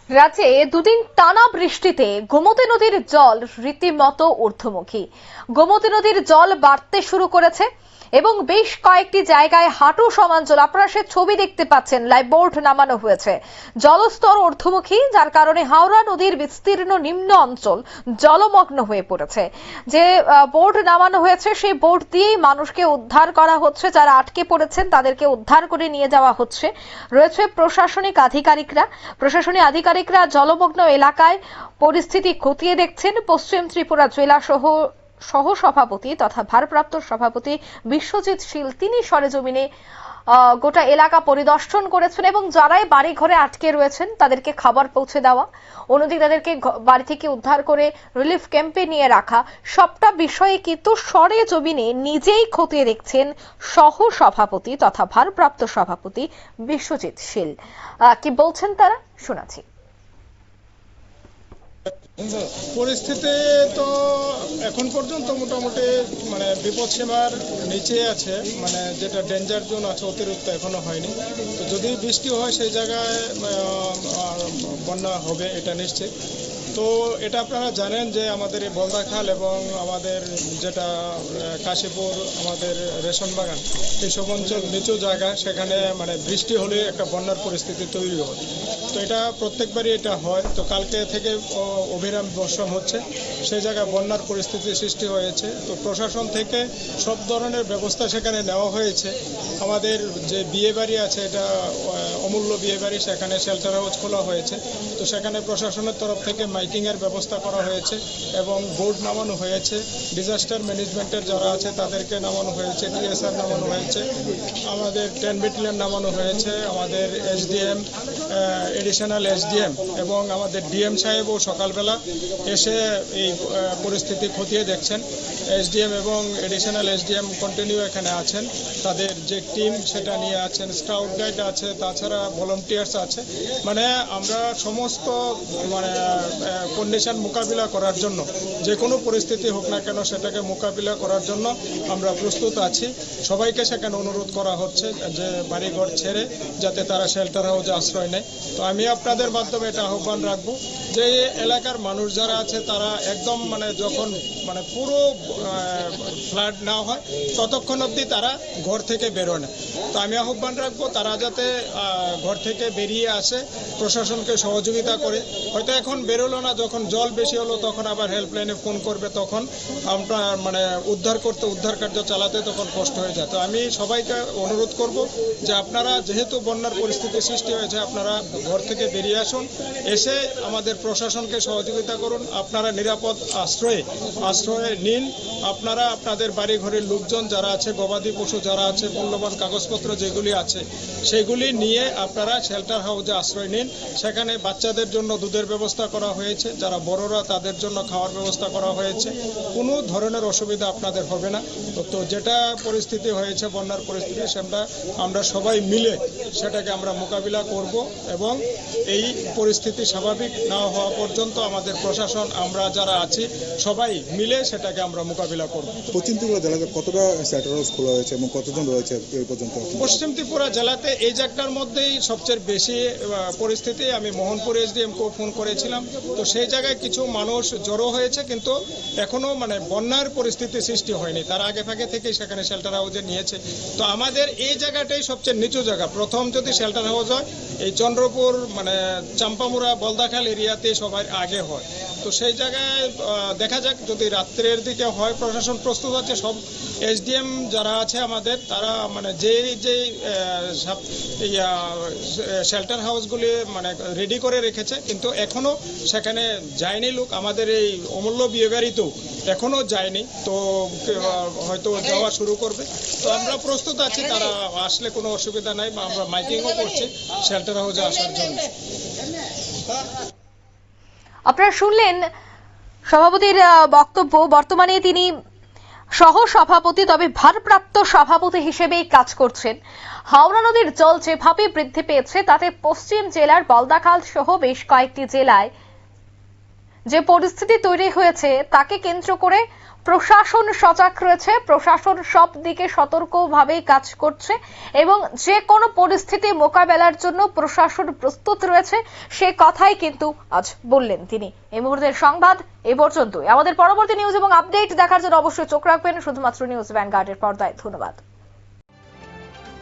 রাজ্যে দুদিন টানা বৃষ্টিতে গোমতী নদীর জল রীতিমতো ঊর্ধ্বমুখী। গোমতী নদীর জল বাড়তে শুরু করেছে এবং বেশ কয়েকটি জায়গায় হাঁটু সমান জল। আপনারা সে ছবি দেখতে পাচ্ছেন, লাইভ বোর্ড নামানো হয়েছে। জলস্তর ঊর্ধ্বমুখী, যার কারণে হাওড়া নদীর বিস্তীর্ণ নিম্ন অঞ্চল জলমগ্ন হয়ে পড়েছে। যে বোর্ড নামানো হয়েছে সেই বোর্ড দিয়েই মানুষকে উদ্ধার করা হচ্ছে। যারা আটকে পড়েছেন তাদেরকে উদ্ধার করে নিয়ে যাওয়া হচ্ছে। রয়েছে প্রশাসনিক আধিকারিকরা জলমগ্ন এলাকায় পরিস্থিতি খতিয়ে দেখছেন। পশ্চিম ত্রিপুরা জেলা সহ সভাপতি তথা ভারপ্রাপ্ত সভাপতি বিশ্বজিৎ শীল তিনি সরেজমিনে গোটা এলাকা পরিদর্শন করেছেন এবং যারাই বাড়ি ঘরে আটকে রয়েছেন তাদেরকে খাবার পৌঁছে দেওয়া, অন্যদিকে তাদেরকে বাড়ি থেকে উদ্ধার করে রিলিফ ক্যাম্পে নিয়ে রাখা, সবটা বিষয়ে কিন্তু সরেজমিনে নিজেই খতিয়ে দেখছেন সহ সভাপতি তথা ভারপ্রাপ্ত সভাপতি বিশ্বজিৎ শীল। কি বলছেন তারা, শোনাচ্ছি। পরিস্থিতি তো এখন পর্যন্ত মোটামুটি বিপদ সীমার নিচে আছে, যেটা ডেঞ্জার জোন আছে অতিরিক্ত এখনো হয়নি। তো যদি বৃষ্টি হয় সেই জায়গায় বন্যা হবে, এটা নিশ্চিত। তো এটা আপনারা জানেন যে আমাদের এই বলদাখাল এবং আমাদের যেটা কাশীপুর, আমাদের রেশন বাগান, এইসব অঞ্চল নিচু জায়গা, সেখানে বৃষ্টি হলে একটা বন্যার পরিস্থিতি তৈরি হয়। তো এটা প্রত্যেকবারই এটা হয়। তো কালকে থেকে অবিরাম বর্ষণ হচ্ছে, সেই জায়গায় বন্যার পরিস্থিতি সৃষ্টি হয়েছে। তো প্রশাসন থেকে সব ধরনের ব্যবস্থা সেখানে নেওয়া হয়েছে। আমাদের যে বিয়ে বাড়ি আছে, এটা অমূল্য বিয়ে বাড়ি, সেখানে শেল্টার হাউস খোলা হয়েছে। তো সেখানে প্রশাসনের তরফ থেকে মাইকিংয়ের ব্যবস্থা করা হয়েছে এবং বোর্ড নামানো হয়েছে। ডিজাস্টার ম্যানেজমেন্টের যারা আছে তাদেরকে নামানো হয়েছে, টিএসআর নামানো হয়েছে, আমাদের 10 ব্যাটালিয়ন নামানো হয়েছে, আমাদের এসডিএম, এডিশনাল এসডিএম এবং আমাদের ডিএম সাহেবও সকালবেলা এসে এই পরিস্থিতি খতিয়ে দেখছেন। এসডিএম এবং এডিশনাল এসডিএম কন্টিনিউ এখানে আছেন, তাদের যে টিম সেটা নিয়ে আছেন, স্কাউট গাইড আছে, তাছাড়া ভলান্টিয়ার্স আছে। আমরা সমস্ত কন্ডিশন মোকাবিলা করার জন্য, যে কোনো পরিস্থিতি হোক না কেন সেটাকে মোকাবিলা করার জন্য আমরা প্রস্তুত আছি। সবাইকে সেখানে অনুরোধ করা হচ্ছে যে বাড়িঘর ছেড়ে যাতে তারা শেল্টার হাউসে আশ্রয় নেয়। তো আমি আপনাদের মাধ্যমে এটা আহ্বান রাখবো যে এলাকার মানুষ যারা আছে তারা একদম যখন পুরো ফ্লাড না হয় ততক্ষণ অবধি তারা ঘর থেকে বেরোয় না। তো আমি আহ্বান রাখবো তারা যাতে ঘর থেকে বেরিয়ে আসে, প্রশাসনকে সহযোগিতা করে। হয়তো এখন বেরোলো না, যখন জল বেশি হলো তখন আবার হেল্পলাইনে ফোন করবে, তখন আমরা উদ্ধার কার্য চালাতে তখন কষ্ট হয়ে যায়। তো আমি সবাইকে অনুরোধ করব যে আপনারা যেহেতু বন্যার পরিস্থিতি সৃষ্টি হয়েছে, আপনারা ঘর থেকে বেরিয়ে আসুন, এসে আমাদের প্রশাসনকে সহযোগিতা করুন। আপনারা নিরাপদ আশ্রয়ে নিন। আপনারা আপনাদের বাড়ি ঘরের লোকজন যারা আছে, গবাদি পশু যারা আছে, মূল্যবান কাগজপত্র যেগুলি আছে সেগুলি নিয়ে আপনারা শেল্টার হাউসে আশ্রয় নিন। সেখানে বাচ্চাদের জন্য দুধের ব্যবস্থা করা হয়েছে, যারা বড়রা তাদের জন্য খাওয়ার ব্যবস্থা করা হয়েছে। কোনো ধরনের অসুবিধা আপনাদের হবে না। তো যেটা পরিস্থিতি হয়েছে, বন্যার পরিস্থিতি, সেটা আমরা সবাই মিলে সেটাকে আমরা মোকাবিলা করব এবং এই পরিস্থিতি স্বাভাবিক না হওয়া পর্যন্ত আমাদের প্রশাসন, আমরা যারা আছি সবাই মিলে সেটাকে আমরা মোকাবিলা করব। পশ্চিম ত্রিপুরা জেলাতে কতটা শেল্টার হাউস খোলা হয়েছে এবং কতজন রয়েছে এই পর্যন্ত? পশ্চিম ত্রিপুরা জেলাতে এই জায়গাটার মধ্যেই সবচেয়ে বেশি পরিস্থিতি। আমি মোহনপুর এসডিএমকেও ফোন করেছিলাম, তো সেই জায়গায় কিছু মানুষ জড়ো হয়েছে, কিন্তু এখনো বন্যার পরিস্থিতি সৃষ্টি হয়নি। তার আগে ভাগে থেকেই সেখানে শেল্টার হাউসে নিয়েছে। তো আমাদের এই জায়গাটাই সবচেয়ে নিচু জায়গা। প্রথম যদি শেল্টার হাউস হয় এই চন্দ্রপুর চাম্পামুড়া বলদাখাল এরিয়াতে সবার আগে হয়। তো সেই জায়গায় দেখা যাক, যদি রাত্রের দিকে হয় প্রশাসন প্রস্তুত আছে। সব এসডিএম যারা আছে আমাদের, তারা যে শেল্টার হাউসগুলি রেডি করে রেখেছে, কিন্তু এখনো সেখানে যায়নি লোক। আমাদের এই অমূল্য বিয়ে বাড়িতেও এখনো যায়নি, তো হয়তো যাওয়া শুরু করবে। তো আমরা প্রস্তুত আছি, তারা আসলে কোনো অসুবিধা নাই, বা আমরা মাইকিংও করছি শেল্টার হাউসে আসার জন্য। আপনারা শুনলেন সভাপতির বক্তব্য। বর্তমানে তিনি সহ সভাপতি, তবে ভারপ্রাপ্ত সভাপতি হিসেবেই কাজ করছেন। হাওড়া নদীর জল যেভাবে বৃদ্ধি পেয়েছে তাতে পশ্চিম জেলার বলদাখাল সহ বেশ কয়েকটি জেলায় যে পরিস্থিতি তৈরি হয়েছে তাকে কেন্দ্র করে প্রশাসন সজাগ রয়েছে, প্রশাসন সব দিকে সতর্কভাবেই কাজ করছে এবং যে কোনো পরিস্থিতি মোকাবেলার জন্য প্রশাসন প্রস্তুত রয়েছে, সে কথাই কিন্তু আজ বললেন তিনি। এই মুহূর্তের সংবাদ এ পর্যন্তই। আমাদের পরবর্তী নিউজ এবং আপডেট দেখার জন্য অবশ্যই চোখ রাখবেন শুধুমাত্র নিউজ ভ্যানগার্ডের পর্দায়। ধন্যবাদ।